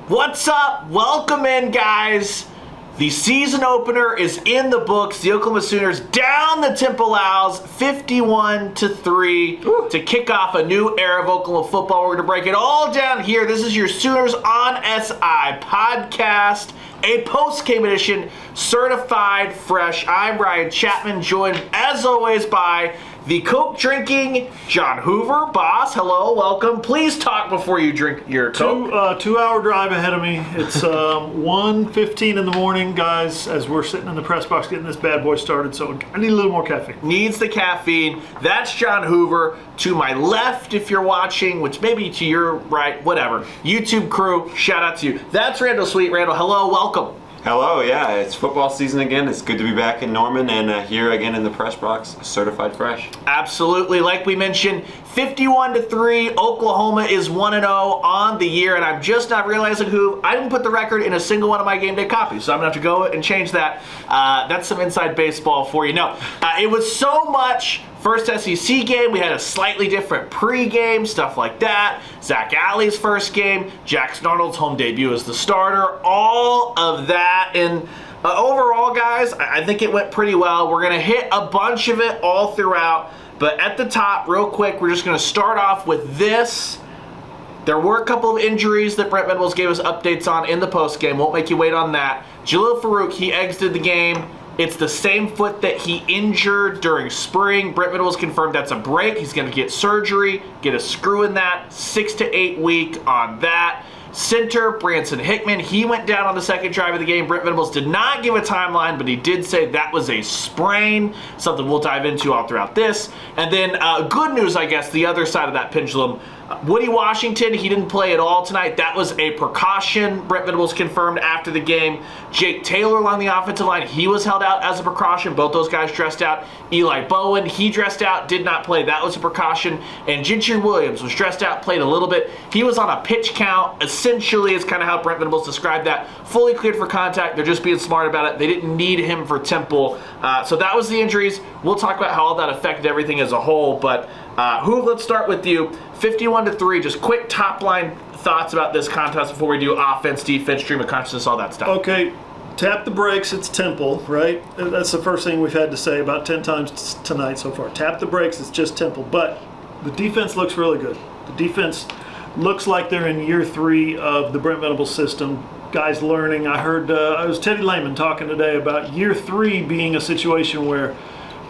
What's up? Welcome in, guys. The season opener is in the books. The Oklahoma Sooners down the Temple Owls 51-3 to kick off a new era of Oklahoma football. We're going to break it all down here. This is your Sooners on SI podcast, a post-game edition, certified fresh. I'm Ryan Chapman, joined as always by the Coke-drinking John Hoover. Boss, hello, welcome. Please talk before you drink your Coke. Two-hour drive ahead of me. It's 1:15 in the morning, guys, as we're sitting in the press box getting this bad boy started, so I need a little more caffeine. Needs the caffeine. That's John Hoover. To my left, if you're watching, which maybe to your right, whatever. YouTube crew, shout out to you. That's Randall Sweet. Randall, hello, welcome. Hello, yeah, it's football season again. It's good to be back in Norman and here again in the press box, certified fresh. Absolutely. Like we mentioned, 51-3, Oklahoma is 1-0 on the year, and I'm just not realizing I didn't put the record in a single one of my game day copies, so I'm going to have to go and change that. That's some inside baseball for you. No, it was so much. First SEC game, we had a slightly different pregame, stuff like that. Zach Alley's first game, Jackson Arnold's home debut as the starter, all of that. And overall, guys, I think it went pretty well. We're going to hit a bunch of it all throughout. But at the top, real quick, we're just going to start off with this. There were a couple of injuries that Brent Venables gave us updates on in the postgame. Won't make you wait on that. Jalil Farouk, he exited the game. It's the same foot that he injured during spring. Brent Venables confirmed that's a break. He's going to get surgery, get a screw in that, 6 to 8 week on that. Center, Branson Hickman, he went down on the second drive of the game. Brent Venables did not give a timeline, but he did say that was a sprain, something we'll dive into all throughout this. And then good news, I guess, the other side of that pendulum. Woody Washington, he didn't play at all tonight. That was a precaution. Brent Venables confirmed after the game. Jake Taylor along the offensive line, he was held out as a precaution. Both those guys dressed out. Eli Bowen, he dressed out, did not play. That was a precaution. And Gentry Williams was dressed out, played a little bit. He was on a pitch count, essentially, is kind of how Brent Venables described that. Fully cleared for contact. They're just being smart about it. They didn't need him for Temple. So that was the injuries. We'll talk about how all that affected everything as a whole. But Hoove, let's start with you. 51-3, just quick top-line thoughts about this contest before we do offense, defense, stream of consciousness, all that stuff. Okay, tap the brakes, it's Temple, right? That's the first thing we've had to say about 10 times tonight so far. Tap the brakes, it's just Temple. But the defense looks really good. The defense looks like they're in year 3 of the Brent Venables system. Guys learning. I heard, I was Teddy Lehman talking today about year 3 being a situation where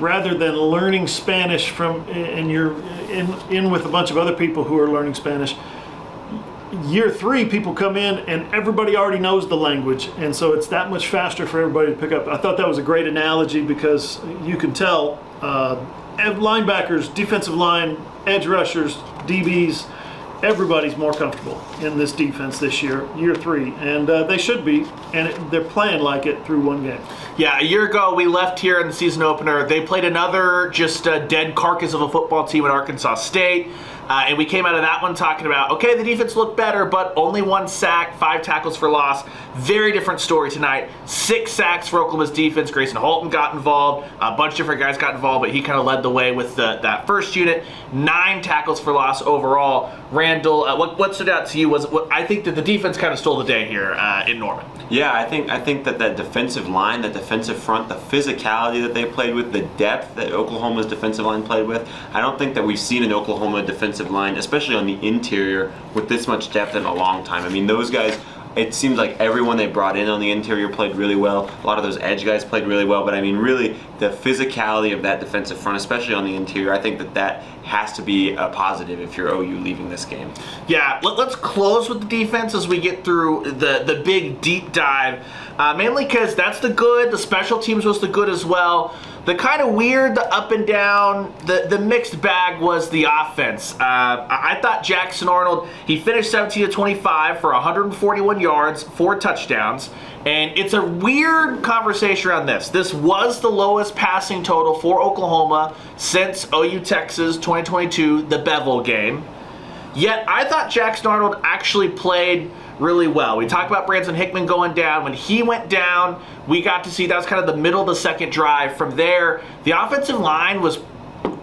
rather than learning Spanish and you're in with a bunch of other people who are learning Spanish, year 3 people come in and everybody already knows the language, and so it's that much faster for everybody to pick up. I thought that was a great analogy because you can tell linebackers, defensive line, edge rushers, DBs, everybody's more comfortable in this defense this year, year 3, and they should be, and they're playing like it through one game. Yeah, a year ago we left here in the season opener. They played another just dead carcass of a football team at Arkansas State. And we came out of that one talking about, okay, the defense looked better, but only 1 sack, 5 tackles for loss. Very different story tonight. 6 sacks for Oklahoma's defense. Grayson Holton got involved. A bunch of different guys got involved, but he kind of led the way with that first unit. 9 tackles for loss overall. Randall, what stood out to you was I think that the defense kind of stole the day here in Norman. Yeah, I think that defensive line, that defensive front, the physicality that they played with, the depth that Oklahoma's defensive line played with, I don't think that we've seen an Oklahoma defensive line, especially on the interior, with this much depth in a long time. I mean, those guys, it seems like everyone they brought in on the interior played really well. A lot of those edge guys played really well, but I mean, really, the physicality of that defensive front, especially on the interior, I think that has to be a positive if you're OU leaving this game. Yeah, let's close with the defense as we get through the big deep dive, mainly because that's the good. The special teams was the good as well. The kind of weird, the up and down, the mixed bag was the offense. I thought Jackson Arnold, he finished 17-25 for 141 yards, 4 touchdowns. And it's a weird conversation around this. This was the lowest passing total for Oklahoma since OU Texas 2022, the Bevel game. Yet I thought Jackson Arnold actually played really well. We talked about Branson Hickman going down. When he went down, we got to see that was kind of the middle of the second drive. From there, the offensive line was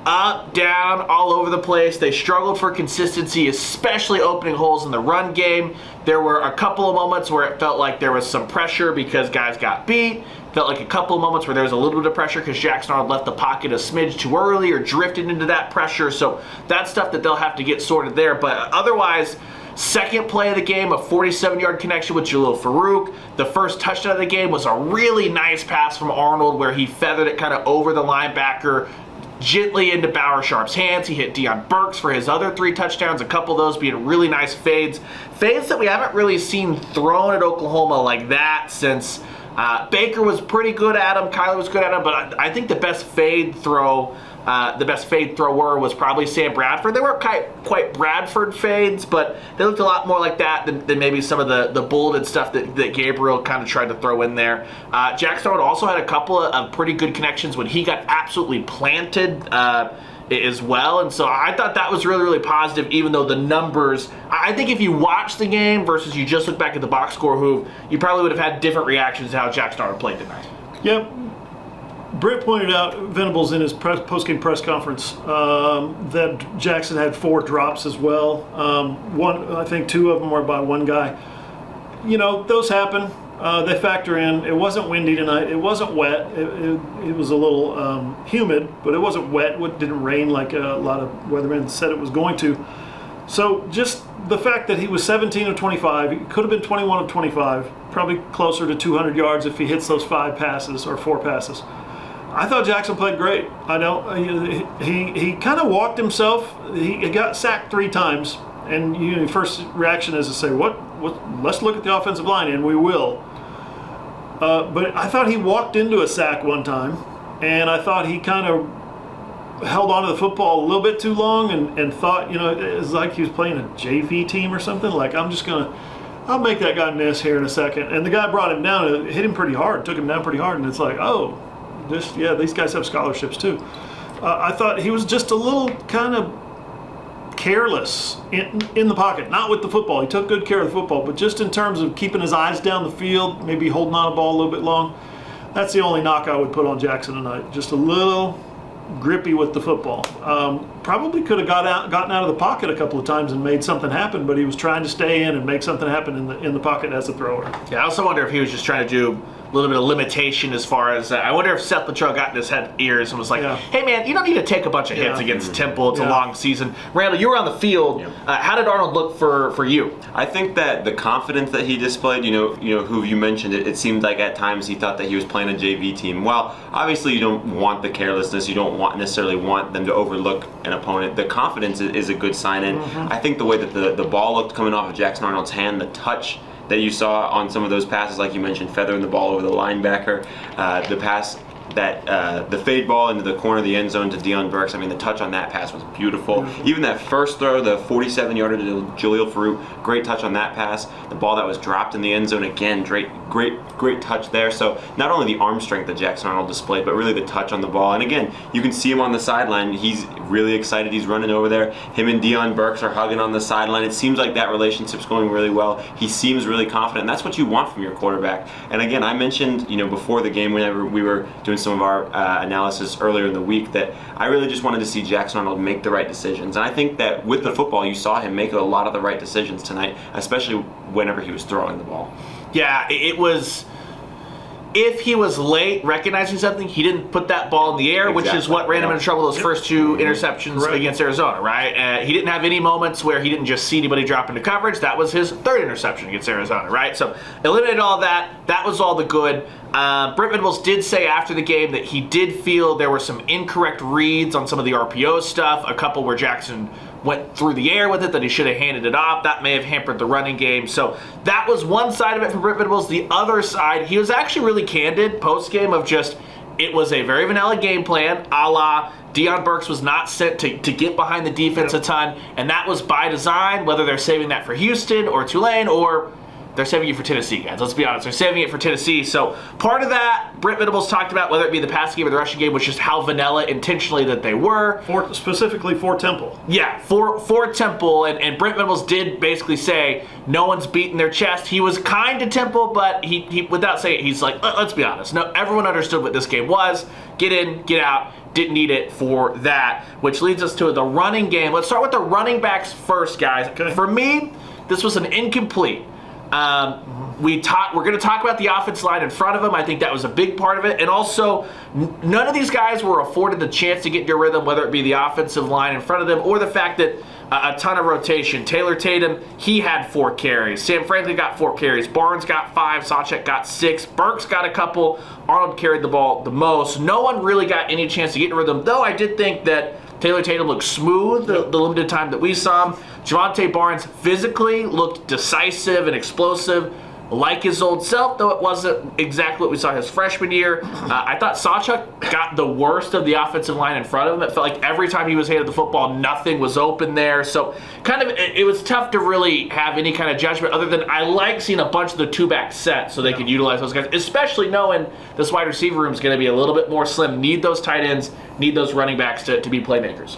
up, down, all over the place. They struggled for consistency, especially opening holes in the run game. There were a couple of moments where it felt like there was some pressure because guys got beat. Felt like a couple of moments where there was a little bit of pressure because Jackson Arnold left the pocket a smidge too early or drifted into that pressure. So that's stuff that they'll have to get sorted there. But otherwise, second play of the game, a 47-yard connection with Jalil Farouk. The first touchdown of the game was a really nice pass from Arnold where he feathered it kind of over the linebacker, gently into Bauer Sharp's hands. He hit Deion Burks for his other 3 touchdowns, a couple of those being really nice fades. Fades that we haven't really seen thrown at Oklahoma like that since Baker was pretty good at him, Kyler was good at him, but I think the best fade thrower was probably Sam Bradford. They weren't quite Bradford fades, but they looked a lot more like that than maybe some of the bulleted stuff that Gabriel kind of tried to throw in there. Jackson Arnold also had a couple of pretty good connections when he got absolutely planted as well, and so I thought that was really, really positive, even though the numbers, I think if you watch the game versus you just look back at the box score, you probably would have had different reactions to how Jackson Arnold played tonight. Yep. Britt pointed out, Venables in his post-game press conference, that Jackson had 4 drops as well. I think 2 of them were by one guy. You know, those happen. They factor in. It wasn't windy tonight. It wasn't wet. It was a little humid, but it wasn't wet. It didn't rain like a lot of weathermen said it was going to. So just the fact that he was 17 of 25, he could have been 21 of 25, probably closer to 200 yards if he hits those 5 passes or 4 passes. I thought Jackson played great. He kind of walked himself. He got sacked 3 times, and your first reaction is to say, "What? Let's look at the offensive line," and we will. But I thought he walked into a sack one time, and I thought he kind of held onto the football a little bit too long, and thought, it was like he was playing a JV team or something. Like, I'll make that guy miss here in a second. And the guy brought him down, hit him pretty hard, took him down pretty hard, and it's like, oh. These guys have scholarships too. I thought he was just a little kind of careless in the pocket, not with the football. He took good care of the football, but just in terms of keeping his eyes down the field, maybe holding on a ball a little bit long. That's the only knock I would put on Jackson tonight. Just a little grippy with the football. Probably could have gotten out of the pocket a couple of times and made something happen, but he was trying to stay in and make something happen in the pocket as a thrower. Yeah, I also wonder if he was just trying to do a little bit of limitation as far as I wonder if Seth Luttrell got in his ears and was like, hey man, you don't need to take a bunch of hits against Temple. It's a long season. Randall, you were on the field. How did Arnold look for you? I think that the confidence that he displayed, who you mentioned, it seemed like at times he thought that he was playing a JV team. Well, obviously you don't want the carelessness. You don't necessarily want them to overlook an opponent. The confidence is a good sign, and I think the way that the ball looked coming off of Jackson Arnold's hand, the touch that you saw on some of those passes, like you mentioned, feathering the ball over the linebacker, the pass that the fade ball into the corner of the end zone to Deion Burks. I mean, the touch on that pass was beautiful. Even that first throw, the 47-yarder to Jalil Farouk, great touch on that pass. The ball that was dropped in the end zone, again, great touch there. So not only the arm strength that Jackson Arnold displayed, but really the touch on the ball. And again, you can see him on the sideline. He's really excited. He's running over there. Him and Deion Burks are hugging on the sideline. It seems like that relationship's going really well. He seems really confident. And that's what you want from your quarterback. And again, I mentioned, before the game, whenever we were doing some of our analysis earlier in the week, that I really just wanted to see Jackson Arnold make the right decisions. And I think that with the football, you saw him make a lot of the right decisions tonight, especially whenever he was throwing the ball. Yeah, it was. If he was late recognizing something, he didn't put that ball in the air, which is what ran him into trouble those first 2 interceptions against Arizona, right? He didn't have any moments where he didn't just see anybody drop into coverage. That was his 3rd interception against Arizona, right? So eliminated all that. That was all the good. Britt Venables did say after the game that he did feel there were some incorrect reads on some of the RPO stuff, a couple where Jackson went through the air with it, that he should have handed it off. That may have hampered the running game. So that was one side of it for Britt Venables. The other side, he was actually really candid post-game of just, it was a very vanilla game plan, a la Deion Burks was not sent to get behind the defense a ton, and that was by design, whether they're saving that for Houston or Tulane or they're saving it for Tennessee, guys. Let's be honest. They're saving it for Tennessee. So part of that, Brent Venables talked about, whether it be the passing game or the rushing game, was just how vanilla intentionally that they were. Specifically for Temple. Yeah, for Temple. And Brent Venables did basically say no one's beating their chest. He was kind to Temple, but he without saying it, he's like, let's be honest. No, everyone understood what this game was. Get in, get out. Didn't need it for that, which leads us to the running game. Let's start with the running backs first, guys. Okay. For me, this was an incomplete. We're going to talk about the offense line in front of them. I think that was a big part of it. And also, none of these guys were afforded the chance to get into a rhythm, whether it be the offensive line in front of them or the fact that a ton of rotation. Taylor Tatum, he had 4 carries. Sam Franklin got 4 carries. Barnes got 5. Sawchuk got 6. Burks got a couple. Arnold carried the ball the most. No one really got any chance to get into rhythm, though I did think that Taylor Tatum looked smooth the limited time that we saw him. Javonte Barnes physically looked decisive and explosive, like his old self, though it wasn't exactly what we saw his freshman year. I thought Sawchuk got the worst of the offensive line in front of him. It felt like every time he was handed the football, nothing was open there. So kind of it was tough to really have any kind of judgment other than I like seeing a bunch of the two-back sets so they could utilize those guys, especially knowing this wide receiver room is going to be a little bit more slim. Need those tight ends, need those running backs to be playmakers.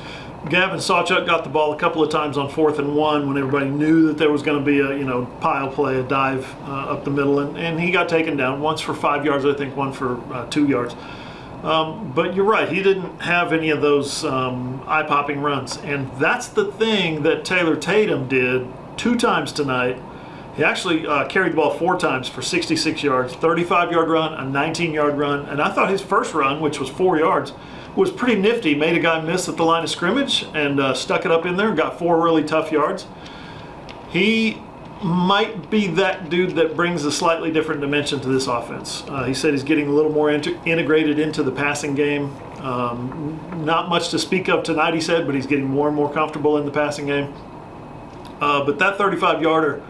Gavin Sawchuk got the ball a couple of times on 4th and 1 when everybody knew that there was going to be a pile play, a dive up the middle, and he got taken down once for 5 yards, I think, one for 2 yards. But you're right, he didn't have any of those eye-popping runs, and that's the thing that Taylor Tatum did 2 times tonight. He actually carried the ball 4 times for 66 yards, 35-yard run, a 19-yard run, and I thought his first run, which was 4 yards, was pretty nifty. Made a guy miss at the line of scrimmage and stuck it up in there and got 4 really tough yards. He might be that dude that brings a slightly different dimension to this offense. He said he's getting a little more integrated into the passing game. Not much to speak of tonight, he said, but he's getting more and more comfortable in the passing game. But that 35-yarder,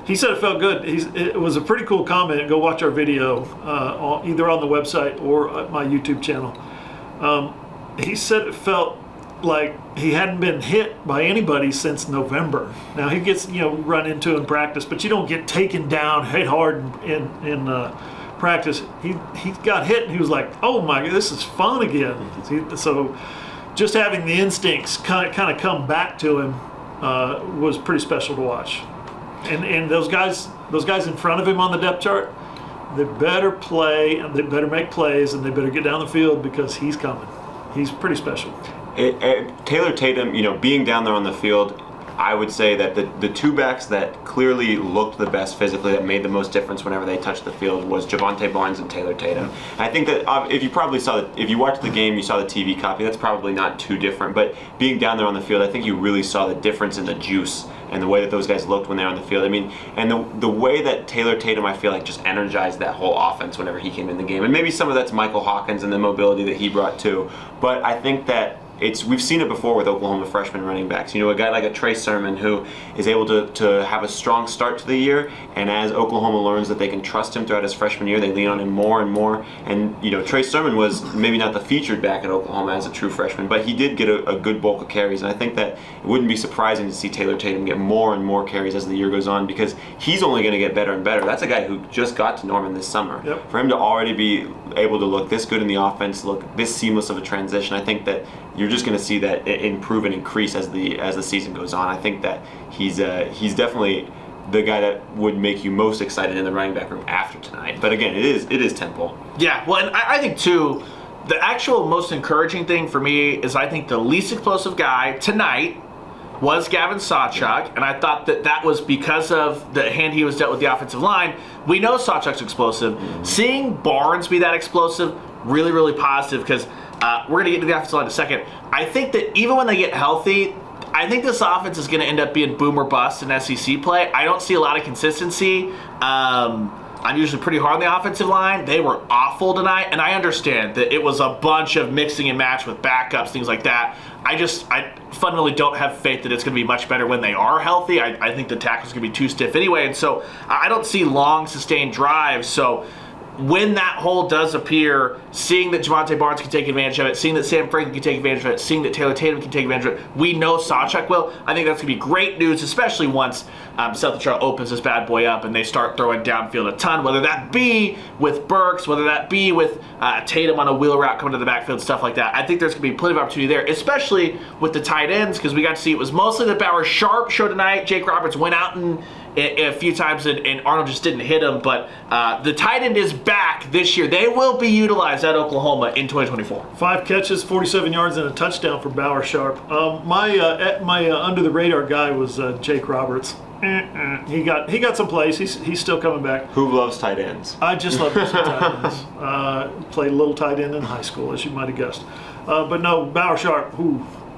he said it felt good. It was a pretty cool comment. Go watch our video either on the website or at my YouTube channel. He said it felt like he hadn't been hit by anybody since November. Now he gets run into in practice, but you don't get taken down, hit hard in practice. He got hit and he was like, "Oh my God, this is fun again." So just having the instincts kind of come back to him was pretty special to watch. And those guys in front of him on the depth chart, they better play, and they better make plays, and they better get down the field because he's coming. He's pretty special. Taylor Tatum, being down there on the field, I would say that the two backs that clearly looked the best physically, that made the most difference whenever they touched the field, was Javonte Barnes and Taylor Tatum. I think that if you watched the game, you saw the TV copy, that's probably not too different. But being down there on the field, I think you really saw the difference in the juice and the way that those guys looked when they were on the field. I mean, and the way that Taylor Tatum, I feel like, just energized that whole offense whenever he came in the game. And maybe some of that's Michael Hawkins and the mobility that he brought too. But I think that we've seen it before with Oklahoma freshman running backs. A guy like a Trey Sermon who is able to have a strong start to the year, and as Oklahoma learns that they can trust him throughout his freshman year, they lean on him more and more. And Trey Sermon was maybe not the featured back at Oklahoma as a true freshman, but he did get a good bulk of carries, and I think that it wouldn't be surprising to see Taylor Tatum get more and more carries as the year goes on, because he's only going to get better and better. That's a guy who just got to Norman this summer. Yep. For him to already be able to look this good in the offense, look this seamless of a transition, I think that you're just going to see that improve and increase as the season goes on. I think that he's definitely the guy that would make you most excited in the running back room after tonight. But again, it is Temple. Yeah, well, and I think too, the actual most encouraging thing for me is I think the least explosive guy tonight was Gavin Sawchuk, and I thought that was because of the hand he was dealt with the offensive line. We know Sawchuk's explosive. Mm-hmm. Seeing Barnes be that explosive, really, really positive, because we're going to get to the offensive line in a second. I think that even when they get healthy, I think this offense is going to end up being boom or bust in SEC play. I don't see a lot of consistency. I'm usually pretty hard on the offensive line. They were awful tonight, and I understand that it was a bunch of mixing and match with backups, things like that. I fundamentally don't have faith that it's going to be much better when they are healthy. I think the tackle's going to be too stiff anyway, and so I don't see long, sustained drives. So when that hole does appear, seeing that Javonte Barnes can take advantage of it, seeing that Sam Franklin can take advantage of it, seeing that Taylor Tatum can take advantage of it, we know Sawchuk will. I think that's going to be great news, especially once South Charles opens this bad boy up and they start throwing downfield a ton, whether that be with Burks, whether that be with Tatum on a wheel route coming to the backfield, stuff like that. I think there's going to be plenty of opportunity there, especially with the tight ends, because we got to see it was mostly the Bauer Sharp show tonight. Jake Roberts went out and a few times and Arnold just didn't hit him, but the tight end is back this year. They will be utilized at Oklahoma in 2024. 5 catches, 47 yards, and a touchdown for Bauer Sharp. My under the radar guy was Jake Roberts. He got some plays. He's still coming back. Who loves tight ends? I just love some tight ends. Played a little tight end in high school, as you might have guessed. But no, Bauer Sharp.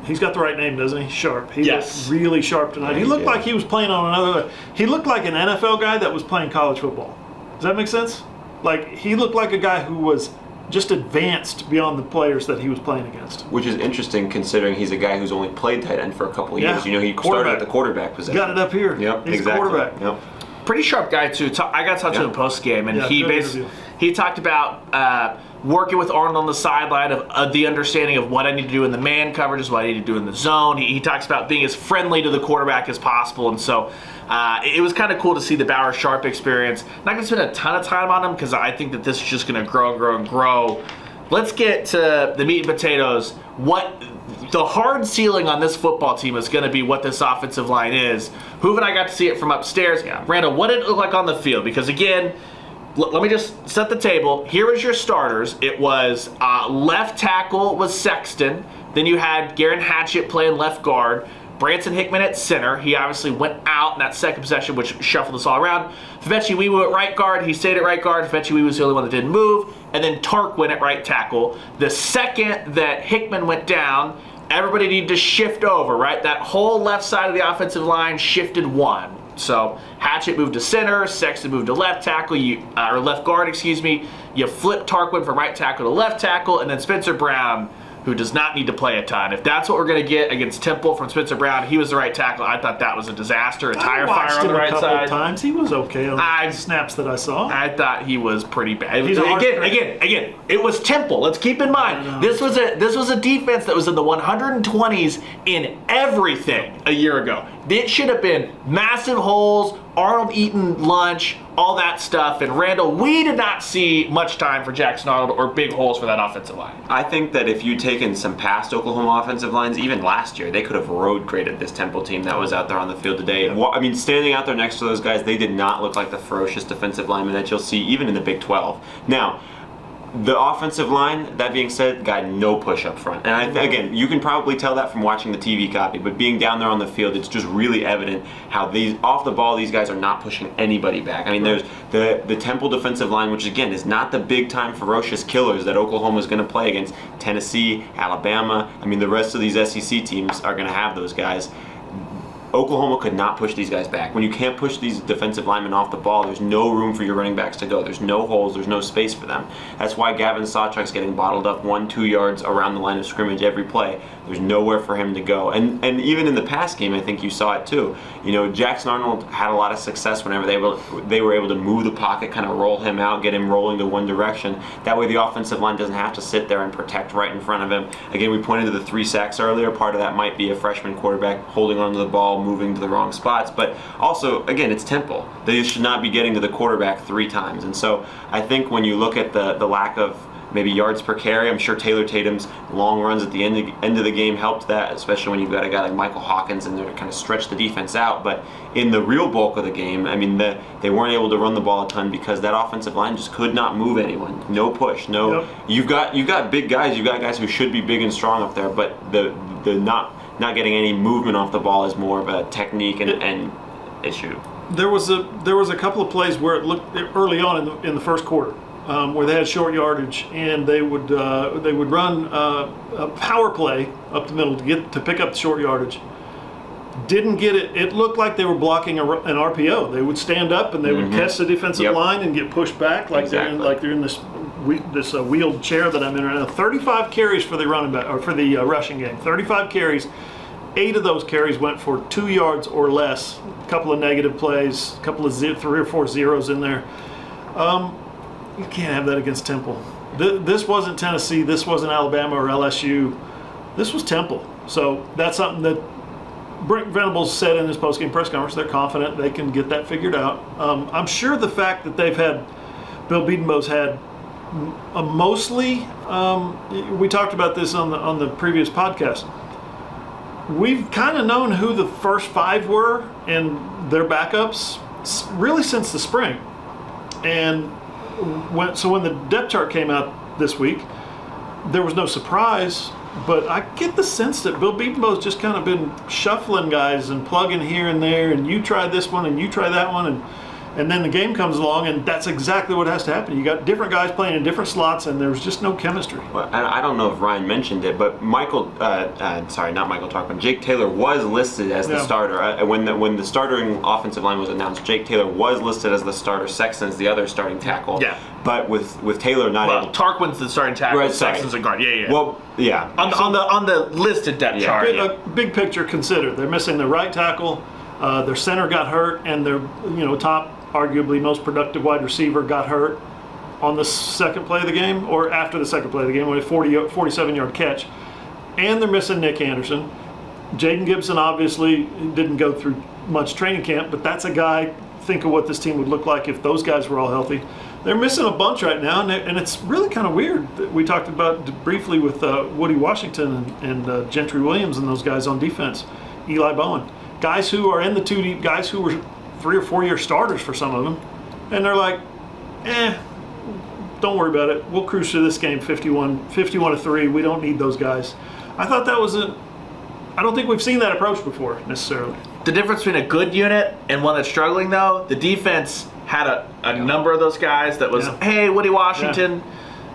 He's got the right name, doesn't he? Sharp. He looked really sharp tonight. He looked like he was playing on another. He looked like an NFL guy that was playing college football. Does that make sense? Like, he looked like a guy who was just advanced beyond the players that he was playing against. Which is interesting considering he's a guy who's only played tight end for a couple of years. You know, he started at the quarterback position. Got it up here. Yep, he's exactly. a quarterback. Yep. Pretty sharp guy too. I got to talk to him post game, and he talked about working with Arnold on the sideline of the understanding of what I need to do in the man coverages, what I need to do in the zone. He talks about being as friendly to the quarterback as possible, and so it was kind of cool to see the Bauer Sharp experience. Not going to spend a ton of time on him because I think that this is just going to grow and grow and grow. Let's get to the meat and potatoes. What the hard ceiling on this football team is going to be what this offensive line is. Hoover and I got to see it from upstairs. Randall, what did it look like on the field? Because again, let me just set the table. Here was your starters. It was left tackle was Sexton. Then you had Garen Hatchett playing left guard. Branson Hickman at center. He obviously went out in that second possession, which shuffled us all around. Fefechi Wiwu at right guard. He stayed at right guard. Fefechi Wiwu was the only one that didn't move. And then Tark went at right tackle. The second that Hickman went down, everybody needed to shift over, right? That whole left side of the offensive line shifted one. So Hatchett moved to center, Sexton moved to left tackle, or left guard, excuse me. You flip Tarquin from right tackle to left tackle, and then Spencer Brown, who does not need to play a ton. If that's what we're going to get against Temple from Spencer Brown, he was the right tackle. I thought that was a disaster, a tire fire on the right side. Times. He was okay on the snaps that I saw. I thought he was pretty bad. Again, it was Temple. Let's keep in mind, this was a defense that was in the 120s in everything a year ago. It should have been massive holes, Arnold eating lunch, all that stuff. And Randall, we did not see much time for Jackson Arnold or big holes for that offensive line. I think that if you'd taken some past Oklahoma offensive lines, even last year, they could have road graded this Temple team that was out there on the field today. I mean, standing out there next to those guys, they did not look like the ferocious defensive linemen that you'll see even in the Big 12. Now, the offensive line, that being said, got no push up front. And again, you can probably tell that from watching the TV copy, but being down there on the field, it's just really evident how off the ball, these guys are not pushing anybody back. I mean, there's the Temple defensive line, which again is not the big time ferocious killers that Oklahoma is going to play against Tennessee, Alabama. I mean, the rest of these SEC teams are going to have those guys. Oklahoma could not push these guys back. When you can't push these defensive linemen off the ball, there's no room for your running backs to go. There's no holes. There's no space for them. That's why Gavin Sawchuk's getting bottled up 1-2 yards around the line of scrimmage every play. There's nowhere for him to go. And even in the pass game, I think you saw it too. You know, Jackson Arnold had a lot of success whenever they were able to move the pocket, kind of roll him out, get him rolling to one direction. That way the offensive line doesn't have to sit there and protect right in front of him. Again, we pointed to the 3 sacks earlier. Part of that might be a freshman quarterback holding onto the ball, moving to the wrong spots, but also, again, it's Temple. They should not be getting to the quarterback 3 times. And so I think when you look at the lack of maybe yards per carry, I'm sure Taylor Tatum's long runs at the end of the game helped that, especially when you've got a guy like Michael Hawkins in there to kind of stretch the defense out. But in the real bulk of the game, I mean, they weren't able to run the ball a ton because that offensive line just could not move anyone. No push, no. Yep. You've got big guys. You've got guys who should be big and strong up there, but the not getting any movement off the ball is more of a technique and issue. There was a couple of plays where it looked early on in the first quarter where they had short yardage and they would run a power play up the middle to pick up the short yardage. Didn't get it. It looked like they were blocking an RPO. They would stand up and they would catch the defensive line and get pushed back like they're in this wheeled chair that I'm in right now. 35 carries for the running back or for the rushing game. 35 carries. 8 of those carries went for 2 yards or less. A couple of negative plays, a couple of 3 or 4 zeros in there. You can't have that against Temple. This wasn't Tennessee. This wasn't Alabama or LSU. This was Temple. So that's something that Brent Venables said in his postgame press conference. They're confident they can get that figured out. I'm sure the fact that they've had Bill Bedenbaugh's had mostly. We talked about this on the previous podcast. We've kind of known who the first 5 were and their backups really since the spring. And when the depth chart came out this week, there was no surprise. But I get the sense that Bill Bedenbaugh's just kind of been shuffling guys and plugging here and there, and you try this one and you try that one, and then the game comes along, and that's exactly what has to happen. You got different guys playing in different slots, and there's just no chemistry. Well, I don't know if Ryan mentioned it, but not Michael Tarquin, Jake Taylor was listed as the starter. When the starting offensive line was announced, Jake Taylor was listed as the starter. Sexton's the other starting tackle. Yeah. But with Taylor not able. Tarquin's the starting tackle. Right, Sexton's a guard. Yeah. Well, yeah. On the listed depth chart. Big picture considered. They're missing their right tackle. Their center got hurt, and their top, arguably most productive wide receiver got hurt on the second play of the game, or after the second play of the game, with a 47-yard catch. And they're missing Nick Anderson. Jaden Gibson obviously didn't go through much training camp, but that's a guy. Think of what this team would look like if those guys were all healthy. They're missing a bunch right now, and it's really kind of weird. We talked about briefly with Woody Washington and Gentry Williams and those guys on defense, Eli Bowen. Guys who are in the 2 deep, guys who were 3 or 4 year starters for some of them, and they're like, don't worry about it. We'll cruise through this game 51-3. We don't need those guys. I thought that was I don't think we've seen that approach before necessarily. The difference between a good unit and one that's struggling, though, the defense had a number of those guys that was, hey, Woody Washington,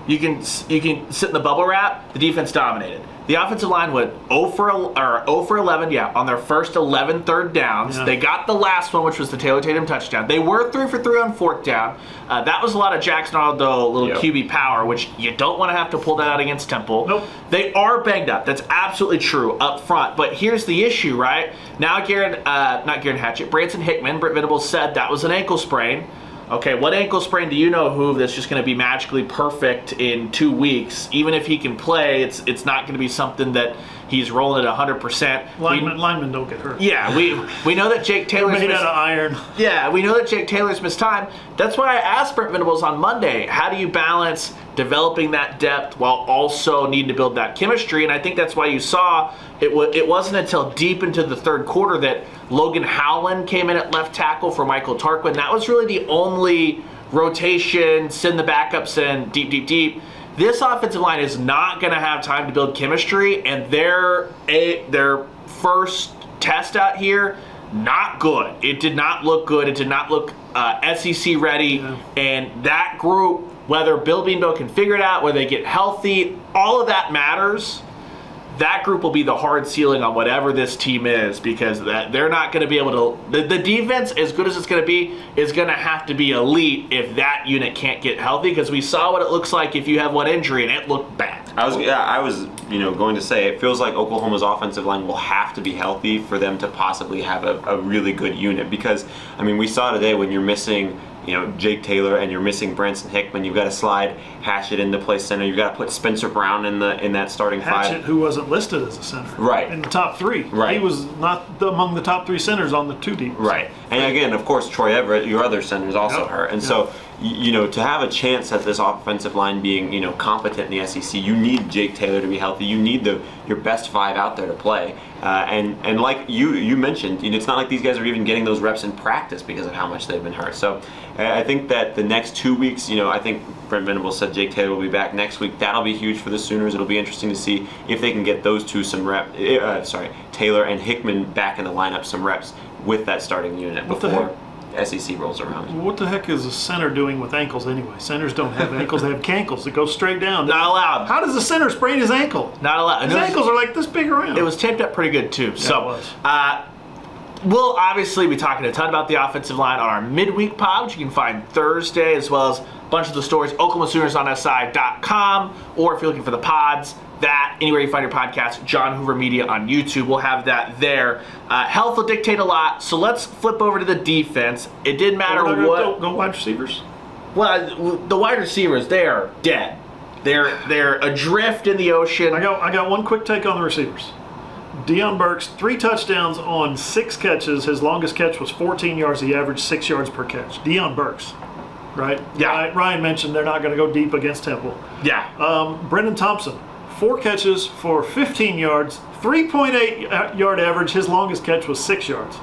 you can sit in the bubble wrap. The defense dominated. The offensive line went 0 for 11, on their first 11 third downs. They got the last one, which was the Taylor Tatum touchdown. They were 3 for 3 on fourth down. That was a lot of Jackson Arnold, little QB power, which you don't want to have to pull that out against Temple. Nope. They are banged up. That's absolutely true up front. But here's the issue, right? Now, Branson Hickman, Brent Venables said that was an ankle sprain. Okay, what ankle sprain do you know, Hoover, that's just going to be magically perfect in 2 weeks? Even if he can play, it's not going to be something that he's rolling at 100%. Linemen don't get hurt. Yeah, we know that Jake Taylor's made out of iron. Yeah, we know that Jake Taylor's missed time. That's why I asked Brent Venables on Monday, how do you balance developing that depth while also needing to build that chemistry? And I think that's why you saw it wasn't until deep into the third quarter that Logan Howland came in at left tackle for Michael Tarquin. That was really the only rotation, send the backups in deep. This offensive line is not going to have time to build chemistry, and their first test out here, not good. It did not look good. It did not look SEC ready. Yeah. And that group, whether Bill Bedenbaugh can figure it out, whether they get healthy, all of that matters. That group will be the hard ceiling on whatever this team is, because they're not going to be able to. The defense, as good as it's going to be, is going to have to be elite if that unit can't get healthy. Because we saw what it looks like if you have one injury, and it looked bad. I was going to say it feels like Oklahoma's offensive line will have to be healthy for them to possibly have a really good unit. Because we saw today when you're missing Jake Taylor and you're missing Branson Hickman, you've got to slide Hatchett into play center. You've got to put Spencer Brown in that starting five. Hatchett, who wasn't listed as a center, right, in the top 3. Right, he was not among the top 3 centers on the 2 deep. Right, and again, of course, Troy Everett, your other center, is also hurt, and so to have a chance at this offensive line being competent in the SEC, you need Jake Taylor to be healthy. You need your best 5 out there to play. And like you mentioned, it's not like these guys are even getting those reps in practice because of how much they've been hurt. So I think that the next 2 weeks, I think Brent Venables said Jake Taylor will be back next week. That'll be huge for the Sooners. It'll be interesting to see if they can get those two some Taylor and Hickman back in the lineup some reps with that starting unit before SEC rolls around. What the heck is a center doing with ankles anyway? Centers don't have ankles; they have cankles that go straight down. Not allowed. How does a center sprain his ankle? Not allowed. His ankles are like this big around. It was taped up pretty good too. Yeah, so it was. We'll obviously be talking a ton about the offensive line on our midweek pod, which you can find Thursday, as well as a bunch of the stories, OklahomaSoonersOnSI.com, or if you're looking for the pods, anywhere you find your podcast, John Hoover Media on YouTube. We'll have that there. Health will dictate a lot, so let's flip over to the defense. It didn't matter what. Go wide receivers. Well, the wide receivers, they are dead. They're adrift in the ocean. I got one quick take on the receivers. Deion Burks, 3 touchdowns on 6 catches. His longest catch was 14 yards. He averaged 6 yards per catch. Deion Burks, right? Yeah. Ryan mentioned they're not going to go deep against Temple. Yeah. Brendan Thompson, 4 catches for 15 yards, 3.8 yard average. His longest catch was 6 yards.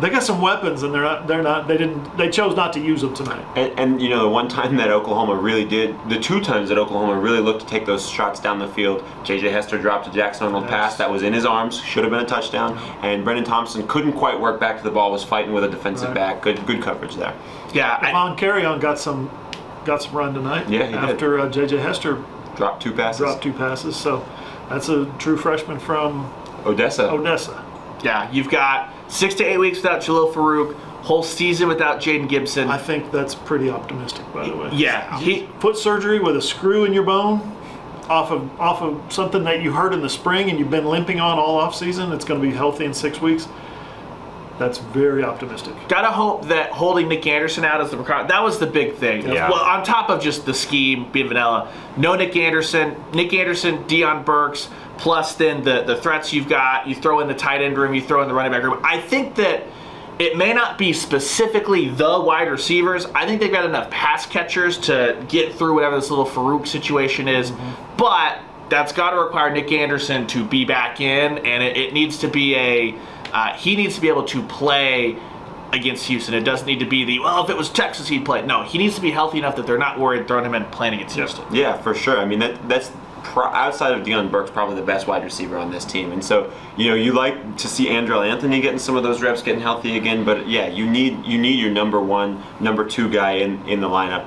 They got some weapons, and they chose not to use them tonight. And the one time that Oklahoma really did, the 2 times that Oklahoma really looked to take those shots down the field, J.J. Hester dropped a Jackson Arnold pass that was in his arms, should have been a touchdown, and Brendan Thompson couldn't quite work back to the ball, was fighting with a defensive back. Good coverage there. Yeah. Devon Carrion got some run tonight. Yeah, he after J.J. Hester dropped 2 passes. So that's a true freshman from Odessa. Yeah, you've got 6 to 8 weeks without Jalil Farouk, whole season without Jaden Gibson. I think that's pretty optimistic, by the way. Yeah, Foot surgery with a screw in your bone off of something that you hurt in the spring and you've been limping on all off season. It's going to be healthy in 6 weeks. That's very optimistic. Gotta hope that holding Nick Anderson out as the precaution, that was the big thing. Yeah. Well, on top of just the scheme being vanilla, no Nick Anderson, Deion Burks, plus then the threats you've got, you throw in the tight end room, you throw in the running back room. I think that it may not be specifically the wide receivers. I think they've got enough pass catchers to get through whatever this little Farouk situation is. Mm-hmm. But that's got to require Nick Anderson to be back in, and it needs to be he needs to be able to play against Houston. It doesn't need to be if it was Texas, he'd play. No, he needs to be healthy enough that they're not worried throwing him in playing against Houston. Yeah, for sure. I mean, that's outside of Deion Burks, probably the best wide receiver on this team. And so, you like to see Andrell Anthony getting some of those reps, getting healthy again. But yeah, you need your number 1, number 2 guy in the lineup.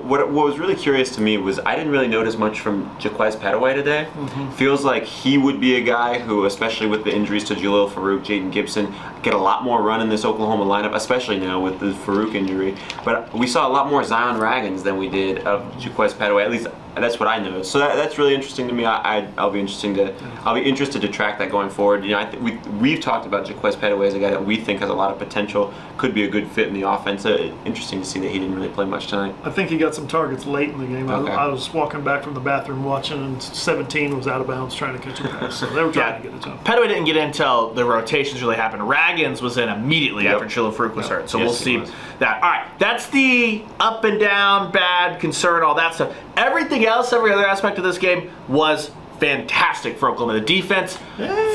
What was really curious to me was I didn't really notice much from Jaquez Petaway today. Mm-hmm. Feels like he would be a guy who, especially with the injuries to Jalil Farouk, Jaden Gibson, get a lot more run in this Oklahoma lineup, especially now with the Farouk injury. But we saw a lot more Zion Raggins than we did of Jaquez Petaway. At least that's what I noticed. So that's really interesting to me. I'll be interested to track that going forward. We've talked about Jaquez Petaway as a guy that we think has a lot of potential, could be a good fit in the offense. Interesting to see that he didn't really play much tonight. I think he got some targets late in the game. Okay. I was walking back from the bathroom watching, and 17 was out of bounds trying to catch a pass. So they were trying to get it to him. Petaway didn't get in until the rotations really happened. Raggins was in immediately after Jalil Farouk was hurt. So we'll see that. All right, that's the up and down, bad, concern, all that stuff. Everything else, every other aspect of this game was fantastic for Oklahoma. The defense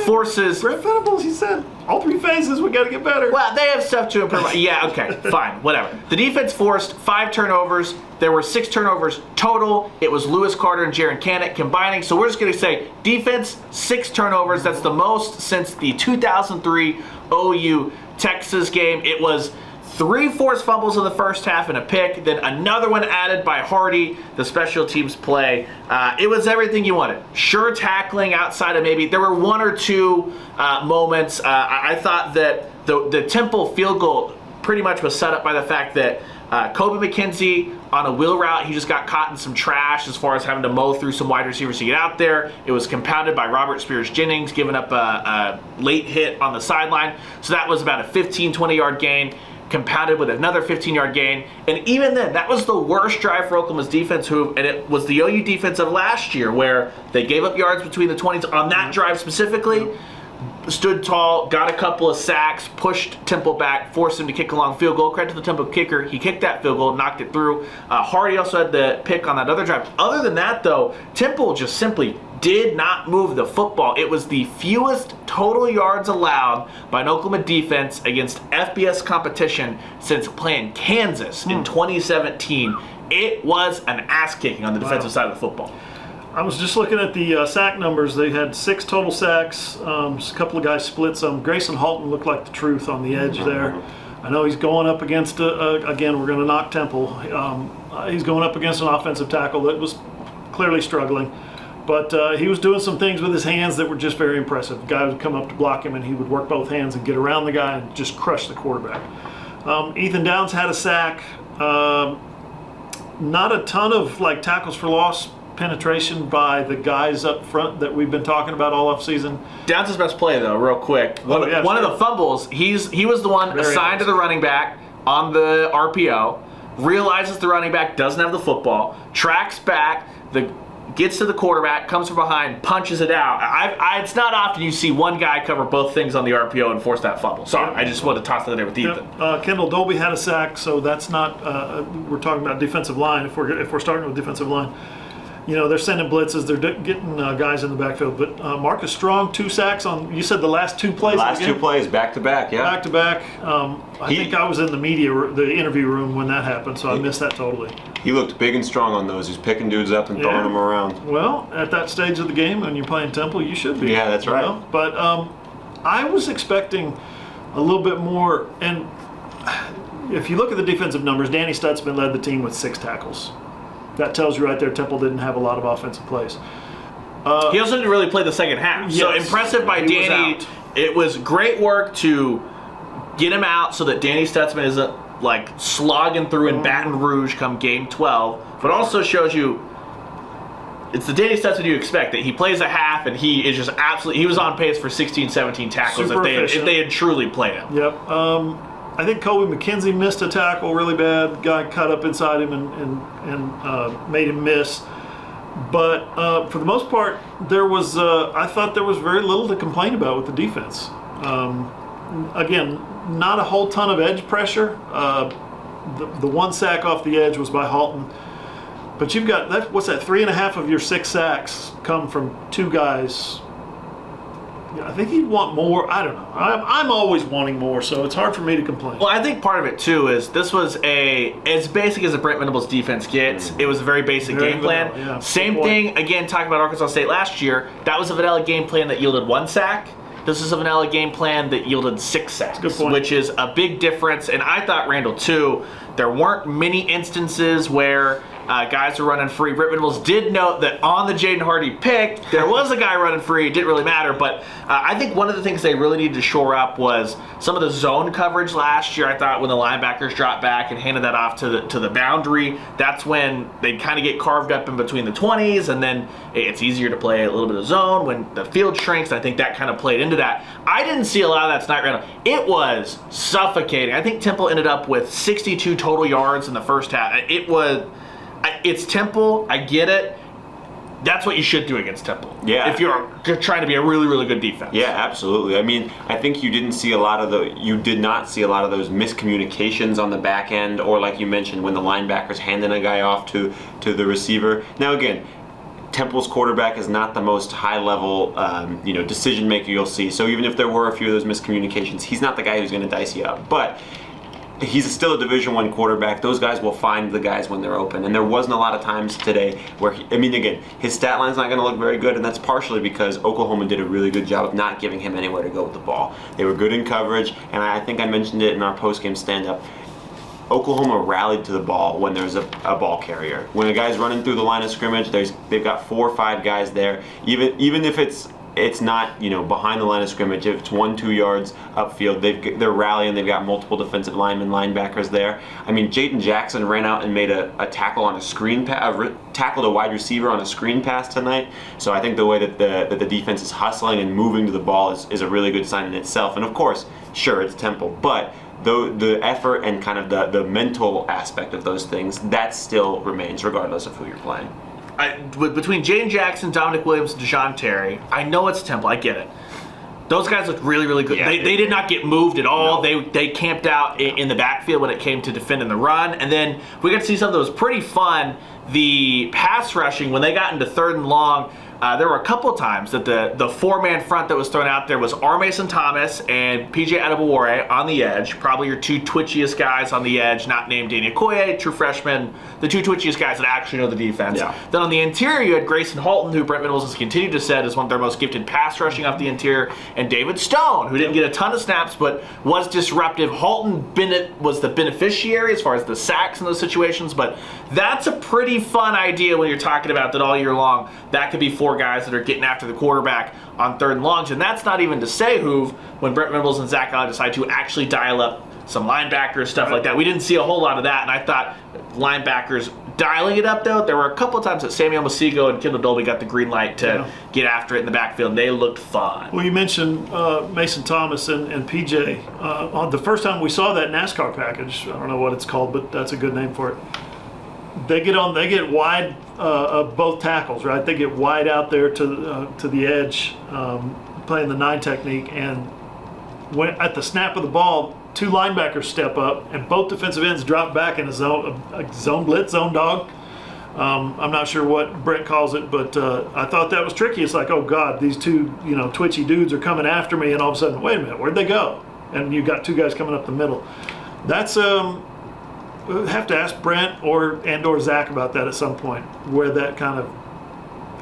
forces... Brent Venables, he said, all 3 phases, we got to get better. Well, they have stuff to improve. Yeah, okay, fine, whatever. The defense forced 5 turnovers. There were 6 turnovers total. It was Lewis Carter and Jaron Cannett combining. So we're just going to say defense, 6 turnovers. That's the most since the 2003 OU Texas game. It was 3 forced fumbles in the first half and a pick, then another one added by Hardy, the special teams play. It was everything you wanted. Sure tackling outside of maybe, there were 1 or 2 moments. I thought that the Temple field goal pretty much was set up by the fact that Kobe McKenzie on a wheel route, he just got caught in some trash as far as having to mow through some wide receivers to get out there. It was compounded by Robert Spears-Jennings giving up a late hit on the sideline. So that was about a 15, 20-yard gain, compounded with another 15-yard gain. And even then, that was the worst drive for Oklahoma's defense, and it was the OU defense of last year where they gave up yards between the 20s on that drive specifically. Stood tall, got a couple of sacks, pushed Temple back, forced him to kick a long field goal. Credit to the Temple kicker. He kicked that field goal, knocked it through. Hardy also had the pick on that other drive. Other than that, though, Temple just simply did not move the football. It was the fewest total yards allowed by an Oklahoma defense against FBS competition since playing Kansas in 2017. It was an ass-kicking on the defensive side of the football. I was just looking at the sack numbers. They had 6 total sacks. A couple of guys split some. Grayson Halton looked like the truth on the edge there. I know he's going up against, again, we're going to knock Temple. He's going up against an offensive tackle that was clearly struggling. But he was doing some things with his hands that were just very impressive. The guy would come up to block him, and he would work both hands and get around the guy and just crush the quarterback. Ethan Downs had a sack. Not a ton of tackles for loss penetration by the guys up front that we've been talking about all offseason. Downs' best play, though, real quick. One of the fumbles, he was the one assigned to the running back, on the RPO, realizes the running back doesn't have the football, tracks back, gets to the quarterback, comes from behind, punches it out. It's not often you see one guy cover both things on the RPO and force that fumble. Sorry, I just wanted to toss that there with Ethan. Kendall Dolby had a sack, so that's not. We're talking about defensive line. If we're starting with defensive line, they're sending blitzes, they're getting guys in the backfield. But Marcus Strong, 2 sacks on. You said the last 2 plays. Last 2 plays, back to back. Yeah. Back to back. I think I was in the interview room when that happened, so I missed that totally. He looked big and strong on those. He's picking dudes up and throwing them around. Well, at that stage of the game, when you're playing Temple, you should be. Yeah, that's right. But I was expecting a little bit more. And if you look at the defensive numbers, Danny Stutzman led the team with 6 tackles. That tells you right there Temple didn't have a lot of offensive plays. He also didn't really play the second half. Yes, so impressive by Danny. It was great work to get him out so that Danny Stutzman isn't like slogging through in Baton Rouge come game 12, but also shows you it's the Danny Stutzman you expect, that he plays a half and he is just absolutely, he was on pace for 16, 17 tackles if they had truly played him. Yep. I think Kobe McKenzie missed a tackle really bad. Guy cut up inside him and made him miss. But for the most part, I thought there was very little to complain about with the defense. Again, not a whole ton of edge pressure. The 1 sack off the edge was by Halton. But you've got, 3.5 of your 6 sacks come from 2 guys. I think you'd want more. I don't know. I'm always wanting more, so it's hard for me to complain. Well, I think part of it, too, is this was as basic as a Brent Venables defense gets. It was a very basic game plan. Yeah, same thing, again, talking about Arkansas State last year. That was a vanilla game plan that yielded 1 sack. This is a vanilla game plan that yielded 6 sacks, which is a big difference. And I thought Randall, too, there weren't many instances where guys were running free. Brent Venables did note that on the Jaden Hardy pick, there was a guy running free. It didn't really matter. But I think one of the things they really needed to shore up was some of the zone coverage last year. I thought when the linebackers dropped back and handed that off to the boundary, that's when they'd kind of get carved up in between the 20s, and then it's easier to play a little bit of zone when the field shrinks. I think that kind of played into that. I didn't see a lot of that tonight, Randall. It was suffocating. I think Temple ended up with 62 total yards in the first half. It's Temple. I get it. That's what you should do against Temple. Yeah. If you're trying to be a really, really good defense. Yeah, absolutely. I mean, I think you did not see a lot of those miscommunications on the back end, or like you mentioned, when the linebackers handing a guy off to the receiver. Now, again, Temple's quarterback is not the most high-level, decision maker you'll see. So even if there were a few of those miscommunications, he's not the guy who's going to dice you up. But he's still a Division I quarterback. Those guys will find the guys when they're open. And there wasn't a lot of times today where, again, his stat line's not going to look very good, and that's partially because Oklahoma did a really good job of not giving him anywhere to go with the ball. They were good in coverage, and I think I mentioned it in our post-game stand-up. Oklahoma rallied to the ball when there's a ball carrier. When a guy's running through the line of scrimmage, they've got 4 or 5 guys there. Even if it's not behind the line of scrimmage, if it's 1-2 yards upfield, they're rallying. They've got multiple defensive linemen, linebackers there. I mean, Jaden Jackson ran out and made a tackle on a screen tackled a wide receiver on a screen pass tonight. So I think the way that the defense is hustling and moving to the ball is a really good sign in itself. And of course, sure, it's Temple, but the effort and kind of the mental aspect of those things, that still remains regardless of who you're playing. Between Jaden Jackson, Dominic Williams, and Deshaun Terry, I know it's Temple. I get it. Those guys looked really, really good. Yeah, they did not get moved at all. No. They camped out in the backfield when it came to defending the run. And then we got to see something that was pretty fun. The pass rushing, when they got into 3rd and long, there were a couple of times that the 4-man front that was thrown out there was R. Mason Thomas and PJ Adebawore on the edge, probably your 2 twitchiest guys on the edge, not named Daniel Okoye, true freshman, the 2 twitchiest guys that actually know the defense. Yeah. Then on the interior, you had Grayson Halton, who Brent Venables has continued to say is one of their most gifted pass rushing off the interior, and David Stone, who didn't get a ton of snaps but was disruptive. Halton was the beneficiary as far as the sacks in those situations, but that's a pretty fun idea when you're talking about that all year long. That could be 4 guys that are getting after the quarterback on 3rd and longs. And that's not even to say, Hoove, when Brent Venables and Zach Allen decide to actually dial up some linebackers, stuff like that. We didn't see a whole lot of that, and I thought linebackers dialing it up, though. There were a couple of times that Samuel Masigo and Kendall Dolby got the green light to get after it in the backfield, and they looked fun. Well, you mentioned Mason Thomas and PJ. On the first time we saw that NASCAR package, I don't know what it's called, but that's a good name for it. They get wide of both tackles, right? They get wide out there to the edge, playing the 9 technique, and when at the snap of the ball, 2 linebackers step up, and both defensive ends drop back in a zone blitz, zone dog. I'm not sure what Brent calls it, but I thought that was tricky. It's like, oh God, these 2 twitchy dudes are coming after me, and all of a sudden, wait a minute, where'd they go? And you got 2 guys coming up the middle. That's we'll have to ask Brent or Zach about that at some point. Where that kind of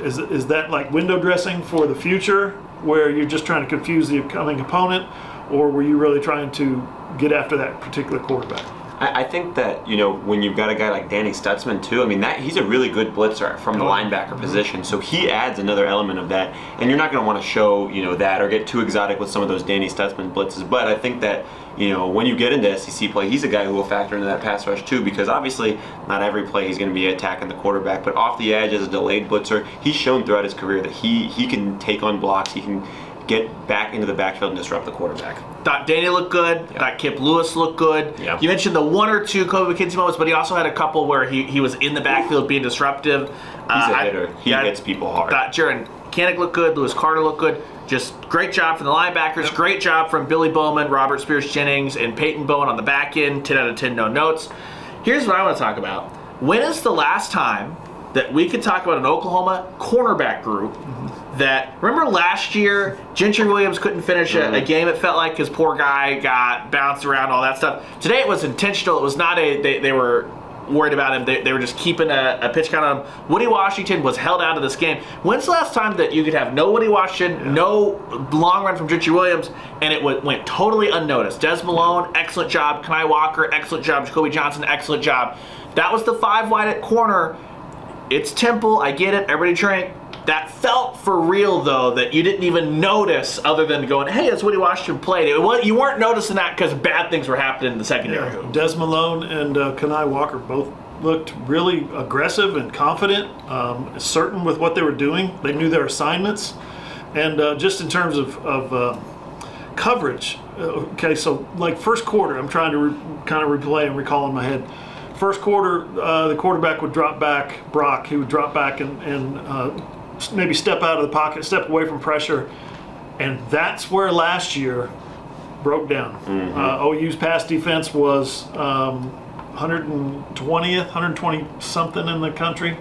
is that like window dressing for the future, where you're just trying to confuse the coming opponent, or were you really trying to get after that particular quarterback? I think that, when you've got a guy like Danny Stutzman too, I mean, he's a really good blitzer from the linebacker position, so he adds another element of that, and you're not going to want to show, that or get too exotic with some of those Danny Stutzman blitzes, but I think that, when you get into SEC play, he's a guy who will factor into that pass rush too, because obviously not every play he's going to be attacking the quarterback, but off the edge as a delayed blitzer, he's shown throughout his career that he can take on blocks, he can get back into the backfield and disrupt the quarterback. Thought Danny looked good. Yep. Thought Kip Lewis looked good. Yep. You mentioned the 1 or 2 Kobe McKenzie moments, but he also had a couple where he was in the backfield being disruptive. He's a hitter. He hits people hard. Thought Jaron Kanik looked good. Lewis Carter looked good. Just great job from the linebackers. Yep. Great job from Billy Bowman, Robert Spears-Jennings, and Peyton Bowen on the back end. 10 out of 10, no notes. Here's what I want to talk about. When is the last time that we could talk about an Oklahoma cornerback group that, remember last year, Gentry Williams couldn't finish a game, it felt like, because poor guy got bounced around, all that stuff. Today it was intentional. It was not they were worried about him. They were just keeping a pitch count on him. Woody Washington was held out of this game. When's the last time that you could have no Woody Washington, no long run from Gentry Williams, and it went totally unnoticed? Des Malone, excellent job. Kenai Walker, excellent job. Jacoby Johnson, excellent job. That was the 5 wide at corner. It's Temple. I get it. Everybody drink. That felt for real, though, that you didn't even notice other than going, hey, that's Woody Washington played. You weren't noticing that because bad things were happening in the secondary. Yeah. Des Malone and Kenai Walker both looked really aggressive and confident, certain with what they were doing. They knew their assignments. And just in terms of coverage, okay, so like first quarter, I'm trying to kind of replay and recall in my head. First quarter, the quarterback would drop back, Brock. He would drop back and maybe step out of the pocket, step away from pressure. And that's where last year broke down. OU's pass defense was 120-something in the country.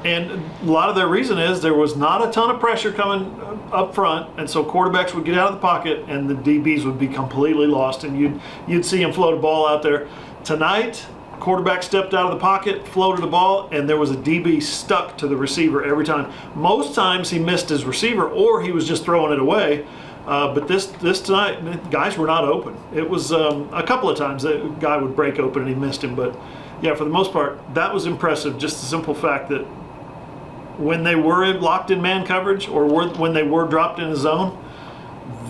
And a lot of their reason is there was not a ton of pressure coming up front, and so quarterbacks would get out of the pocket and the DBs would be completely lost, and you'd see him float a ball out there. Tonight, quarterback stepped out of the pocket, floated a ball, and there was a DB stuck to the receiver every time. Most times he missed his receiver or he was just throwing it away. But this tonight, guys were not open. It was a couple of times that a guy would break open and he missed him. But yeah, for the most part, that was impressive. Just the simple fact that when they were locked in man coverage or when they were dropped in a zone,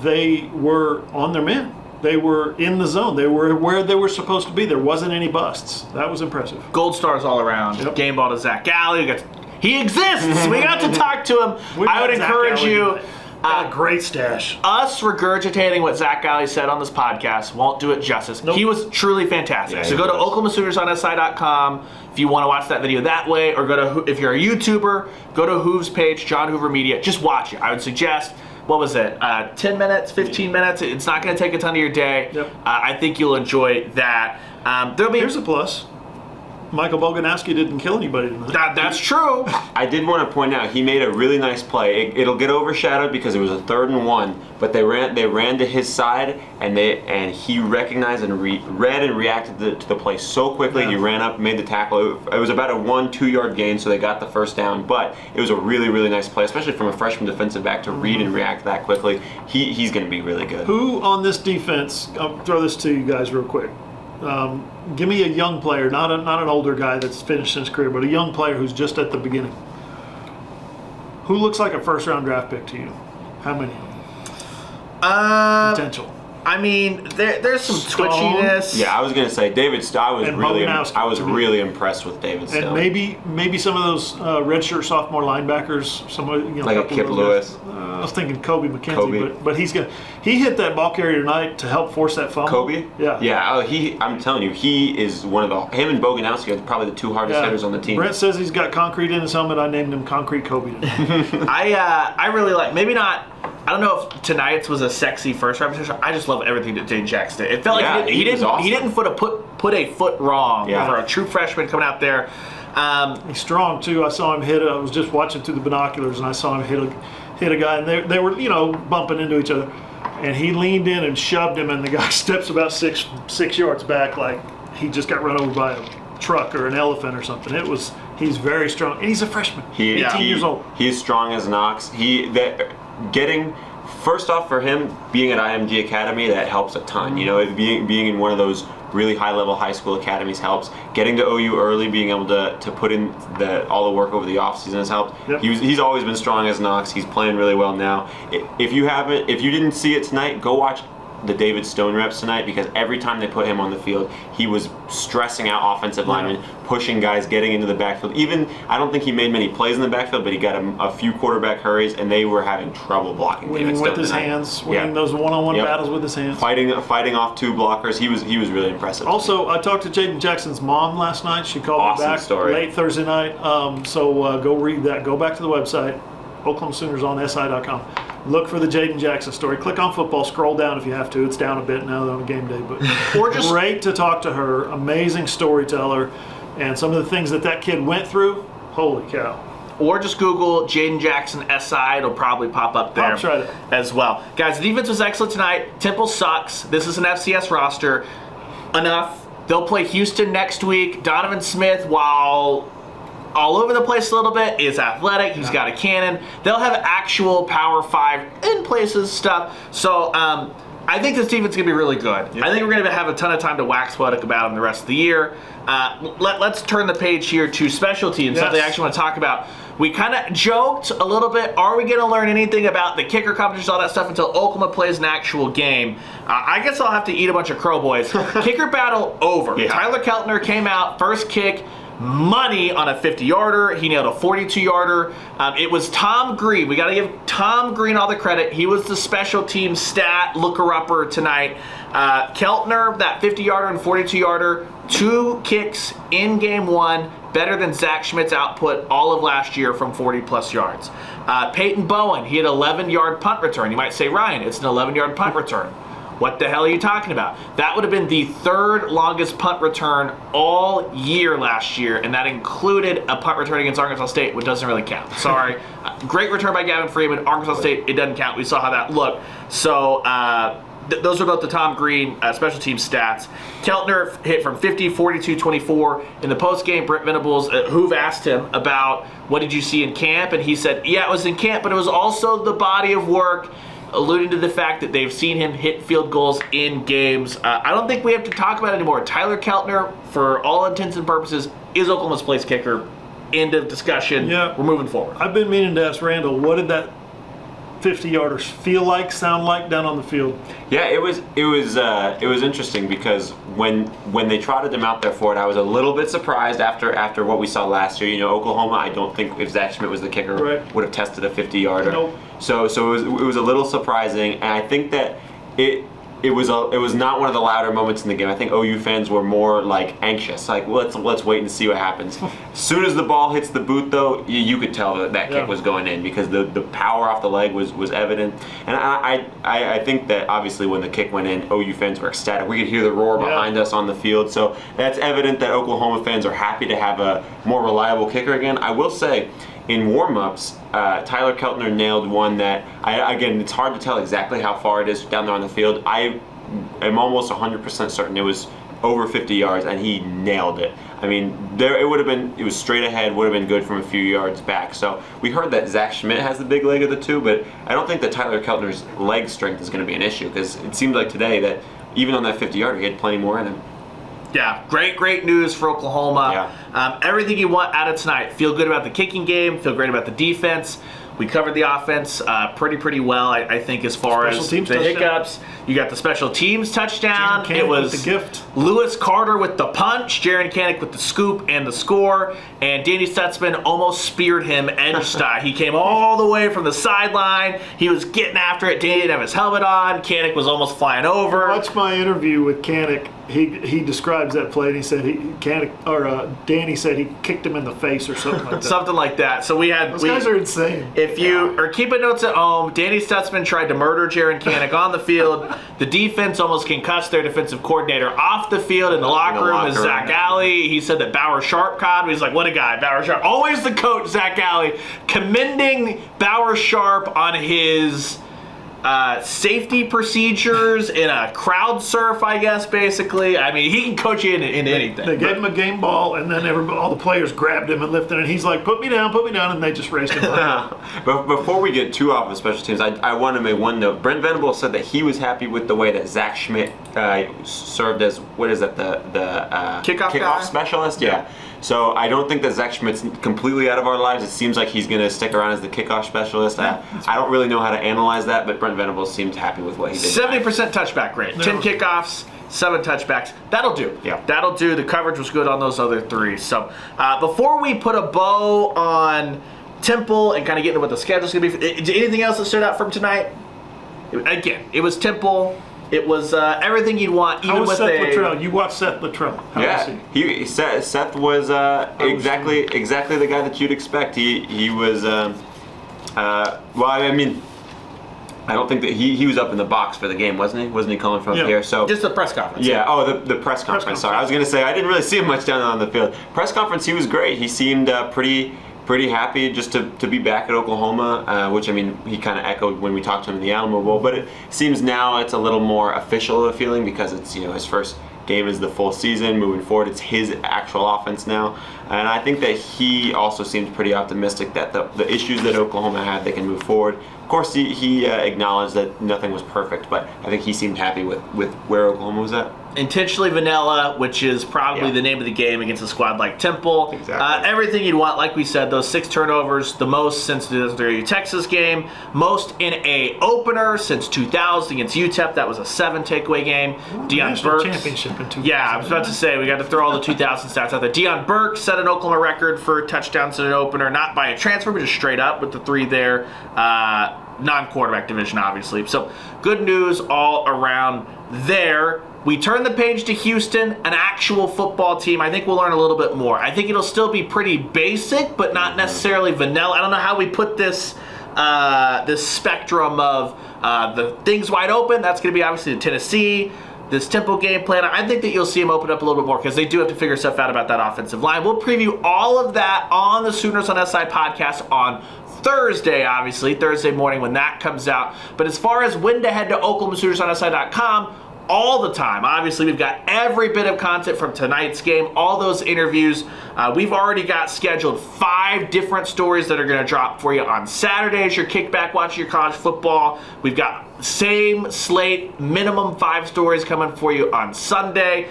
they were on their man. They were in the zone. They were where they were supposed to be. There wasn't any busts. That was impressive. Gold stars all around. Yep. Game ball to Zach Galli. He exists. We got to talk to him. I would encourage you. Got a great stash. Us regurgitating what Zach Galli said on this podcast won't do it justice. Nope. He was truly fantastic. Yeah, so go to OklahomaSooners.si.com if you want to watch that video that way, or go to, if you're a YouTuber, go to Hoover's page, John Hoover Media. Just watch it. I would suggest. What was it? 10 minutes, 15 minutes. It's not going to take a ton of your day. Yep. I think you'll enjoy that. Here's a plus. Michael Boganowski didn't kill anybody tonight. That's true. I did want to point out he made a really nice play. It'll get overshadowed because it was a 3rd and 1, but they ran to his side and he recognized and read and reacted to the play so quickly. Yeah. He ran up, made the tackle. It was about a 1-2 yard gain, so they got the first down. But it was a really, really nice play, especially from a freshman defensive back to read and react that quickly. He's going to be really good. Who on this defense? I'll throw this to you guys real quick. Give me a young player, not an older guy that's finished his career, but a young player who's just at the beginning. Who looks like a first-round draft pick to you? How many? Uh, Potential. I mean, there's some twitchiness. Yeah, I was gonna say David. I was And really, Boganowski, I was to me. really impressed with David Stone. And maybe some of those redshirt sophomore linebackers, Like a couple Kip of those Lewis. guys. I was thinking Kobe McKenzie, Kobe. but he hit that ball carrier tonight to help force that fumble. Kobe? Yeah. Yeah. Oh, I'm telling you, he is one of him and Boganowski are probably the two hardest hitters on the team. Brent says he's got concrete in his helmet. I named him Concrete Kobe today. I really like, maybe not, I don't know if tonight's was a sexy first repetition. I just love everything that Jaden Jackson did. It felt Yeah, like he he was didn't awesome. he didn't put a foot wrong Yeah. for a true freshman coming out there. He's strong too. I saw him hit. I was just watching through the binoculars, and I saw him hit a guy, and they were bumping into each other, and he leaned in and shoved him, and the guy steps about six yards back, like he just got run over by a truck or an elephant or something. He's very strong, and he's a freshman, 18 years old. He's strong as an ox. First off, for him being at IMG Academy, that helps a ton. Being in one of those really high-level high school academies helps. Getting to OU early, being able to put in all the work over the offseason has helped. Yep. He's always been strong as an ox. He's playing really well now. If you didn't see it tonight, go watch the David Stone reps tonight, because every time they put him on the field, he was stressing out offensive linemen, pushing guys, getting into the backfield. Even, I don't think he made many plays in the backfield, but he got a few quarterback hurries, and they were having trouble blocking Winning David Stone with his tonight. hands, winning those one-on-one Yep. battles with his hands. Fighting off two blockers. He was really impressive. Also, I talked to Jaden Jackson's mom last night. She called Awesome me back story. late Thursday night. So go read that. Go back to the website, Oklahoma Sooners on SI.com. Look for the Jaden Jackson story. Click on football. Scroll down if you have to. It's down a bit now on game day, but Or just- great to talk to her. Amazing storyteller, and some of the things that kid went through. Holy cow! Or just Google Jaden Jackson SI. It'll probably pop up there I'll try that. as well. Guys, the defense was excellent tonight. Temple sucks. This is an FCS roster. Enough. They'll play Houston next week. Donovan Smith, while all over the place a little bit, is athletic. He's got a cannon. They'll have actual Power 5 in places stuff. So I think this defense is going to be really good. I think we're going to have a ton of time to wax poetic about them the rest of the year. Let's turn the page here to special teams, something I actually want to talk about. We kind of joked a little bit, are we going to learn anything about the kicker competitions, all that stuff, until Oklahoma plays an actual game? I guess I'll have to eat a bunch of Crow Boys. Kicker battle over. Yeah. Tyler Keltner came out, first kick, money on a 50-yarder. He nailed a 42-yarder. It was Tom Green. We got to give Tom Green all the credit. He was the special team stat looker-upper tonight. Keltner, that 50-yarder and 42-yarder, 2 kicks in game 1, better than Zach Schmidt's output all of last year from 40-plus yards. Peyton Bowen, he had an 11-yard punt return. You might say, Ryan, it's an 11-yard punt return. What the hell are you talking about? That would have been the 3rd longest punt return all year last year, and that included a punt return against Arkansas State, which doesn't really count. Sorry. Great return by Gavin Freeman. Arkansas State, it doesn't count. We saw how that looked. So those are both the Tom Green special team stats. Keltner hit from 50, 42, 24. In the postgame, Brent Venables, Hoover asked him about what did you see in camp, and he said, yeah, it was in camp, but it was also the body of work, alluding to the fact that they've seen him hit field goals in games. I don't think we have to talk about it anymore. Tyler Keltner, for all intents and purposes, is Oklahoma's place kicker. End of discussion. Yeah. We're moving forward. I've been meaning to ask Randall, what did that 50-yarders feel like, sound like down on the field? Yeah, it was interesting because when they trotted him out there for it, I was a little bit surprised after what we saw last year. Oklahoma, I don't think if Zach Schmidt was the kicker would have tested a 50-yarder. Nope. So it was a little surprising, and I think that it was not one of the louder moments in the game. I think OU fans were more like anxious, like let's wait and see what happens. As soon as the ball hits the boot, though, you could tell that kick was going in because the power off the leg was evident. And I think that obviously when the kick went in, OU fans were ecstatic. We could hear the roar behind us on the field, so that's evident that Oklahoma fans are happy to have a more reliable kicker again. I will say, in warm-ups, Tyler Keltner nailed one that, again, it's hard to tell exactly how far it is down there on the field. I am almost 100% certain it was over 50 yards, and he nailed it. I mean, it was straight ahead, would have been good from a few yards back. So we heard that Zach Schmidt has the big leg of the two, but I don't think that Tyler Keltner's leg strength is going to be an issue because it seemed like today that even on that 50-yarder, he had plenty more in him. Yeah, great news for Oklahoma. Yeah. Everything you want out of tonight. Feel good about the kicking game. Feel great about the defense. We covered the offense pretty well, I think, as far Special as teams the touchdown. hiccups. You got the special teams touchdown. Jaron Kanek It was with the gift. Lewis Carter with the punch, Jaron Kanek with the scoop and the score, and Danny Stutzman almost speared him edge style. He came all the way from the sideline. He was getting after it. Danny didn't have his helmet on. Kanek was almost flying over. Watch my interview with Kanek. He describes that play, and he said Danny said he kicked him in the face or something like that. Something like that. So Those guys are insane. If you are keeping notes at home, Danny Stutzman tried to murder Jaron Kanek on the field. The defense almost concussed their defensive coordinator off the field. In the locker room is Zach Alley. He said that Bauer Sharp caught him. He's like, what a guy, Bauer Sharp. Always the coach, Zach Alley, commending Bauer Sharp on his safety procedures in a crowd surf, I guess, basically. I mean, he can coach you into anything. They gave him a game ball, and then all the players grabbed him and lifted him, and he's like, put me down, and they just raised him up. But before we get too off of special teams, I want to make one note. Brent Venables said that he was happy with the way that Zach Schmidt served as, what is that, the Kickoff guy? specialist? Yeah. So I don't think that Zach Schmidt's completely out of our lives. It seems like he's going to stick around as the kickoff specialist. I don't really know how to analyze that, but Brent Venables seemed happy with what he did. 70% touchback rate. 10 kickoffs, 7 touchbacks. That'll do. Yeah. That'll do. The coverage was good on those other 3. So before we put a bow on Temple and kind of get into what the schedule's going to be, anything else that stood out from tonight? Again, it was Temple. It was everything you'd want, even How was with Seth Luttrell? You watched Seth Luttrell. How was he? Seth was exactly the guy that you'd expect. He was I mean, I don't think that he was up in the box for the game, wasn't he? Wasn't he calling from up here? So just the press conference. Yeah. Oh, the press conference. Sorry, I was going to say I didn't really see him much down on the field. Press conference, he was great. He seemed pretty happy just to be back at Oklahoma, which, I mean, he kind of echoed when we talked to him in the Alamo Bowl, but it seems now it's a little more official of a feeling because it's, his first game is the full season. Moving forward, it's his actual offense now. And I think that he also seems pretty optimistic that the issues that Oklahoma had, they can move forward. Of course, he acknowledged that nothing was perfect, but I think he seemed happy with where Oklahoma was at. Intentionally vanilla, which is probably the name of the game against a squad like Temple. Exactly. Everything you'd want, like we said, those 6 turnovers, the most since the 2003 Texas game, most in a opener since 2000 against UTEP. That was a 7 takeaway game. Deion Burks. Championship in 2000. Yeah, I was about to say, we got to throw all the 2000 stats out there. Deion Burks set an Oklahoma record for touchdowns in an opener, not by a transfer, but just straight up with the 3 there. Non-quarterback division, obviously. So good news all around there. We turn the page to Houston, an actual football team. I think we'll learn a little bit more. I think it'll still be pretty basic, but not necessarily vanilla. I don't know how we put this spectrum of the things wide open. That's going to be obviously the Tennessee, this Temple game plan. I think that you'll see them open up a little bit more because they do have to figure stuff out about that offensive line. We'll preview all of that on the Sooners on SI podcast on Thursday, obviously, Thursday morning when that comes out. But as far as when to head to OklahomaSooners.si.com, all the time. Obviously, we've got every bit of content from tonight's game, all those interviews. We've already got scheduled 5 different stories that are going to drop for you on Saturday as your kickback watching your college football. We've got same slate, minimum 5 stories coming for you on Sunday.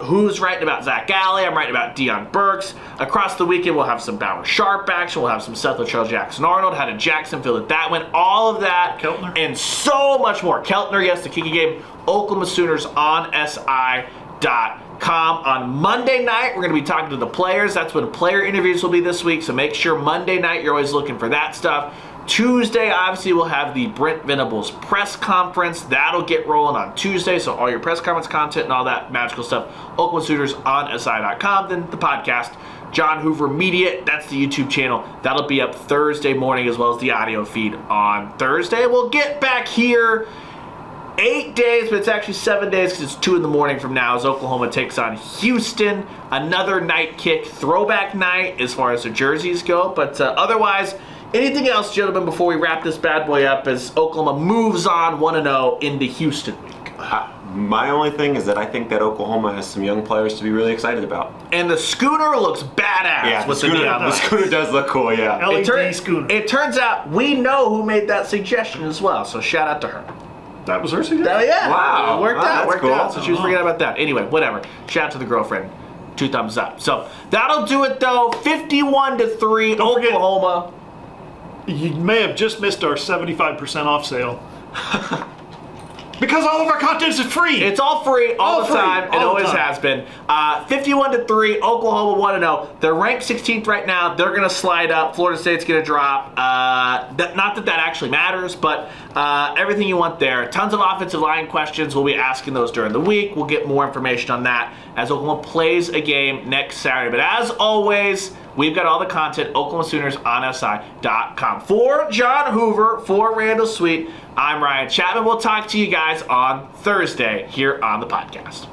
Who's writing about Zach Alley? I'm writing about Deion Burks. Across the weekend, we'll have some Bauer Sharp action. We'll have some Seth Luttrell, Jackson Arnold. How did Jacksonville that went? All of that Keltner. And so much more. Keltner, yes, the kicking game. Oklahoma Sooners on SI.com. On Monday night, we're going to be talking to the players. That's when player interviews will be this week, so make sure Monday night you're always looking for that stuff. Tuesday, obviously, we'll have the Brent Venables press conference. That'll get rolling on Tuesday, so all your press conference content and all that magical stuff, Oklahoma Sooners on SI.com. Then the podcast, John Hoover Media, that's the YouTube channel. That'll be up Thursday morning as well as the audio feed on Thursday. We'll get back here 8 days, but it's actually 7 days because it's 2 in the morning from now as Oklahoma takes on Houston. Another night kick, throwback night as far as the jerseys go. But otherwise, anything else, gentlemen, before we wrap this bad boy up as Oklahoma moves on 1-0 into Houston week? My only thing is that I think that Oklahoma has some young players to be really excited about. And the schooner looks badass. Yeah, with the schooner does look cool, yeah. LED schooner. It turns out we know who made that suggestion as well, so shout out to her. That was her suggestion? Oh, yeah. Wow. It worked Wow, out. that's Worked cool. out. So she was forgetting about that. Anyway, whatever. Shout out to the girlfriend. 2 thumbs up. So that'll do it, though. 51-3, Don't forget- Oklahoma. You may have just missed our 75% off sale. Because all of our content is free. It's all free all the free, time. It all the always time. has been. 51-3, Oklahoma 1-0. They're ranked 16th right now. They're going to slide up. Florida State's going to drop. Not that actually matters, but everything you want there. Tons of offensive line questions. We'll be asking those during the week. We'll get more information on that as Oklahoma plays a game next Saturday. But as always, we've got all the content, OklahomaSooners.si.com. For John Hoover, for Randall Sweet, I'm Ryan Chapman. We'll talk to you guys on Thursday here on the podcast.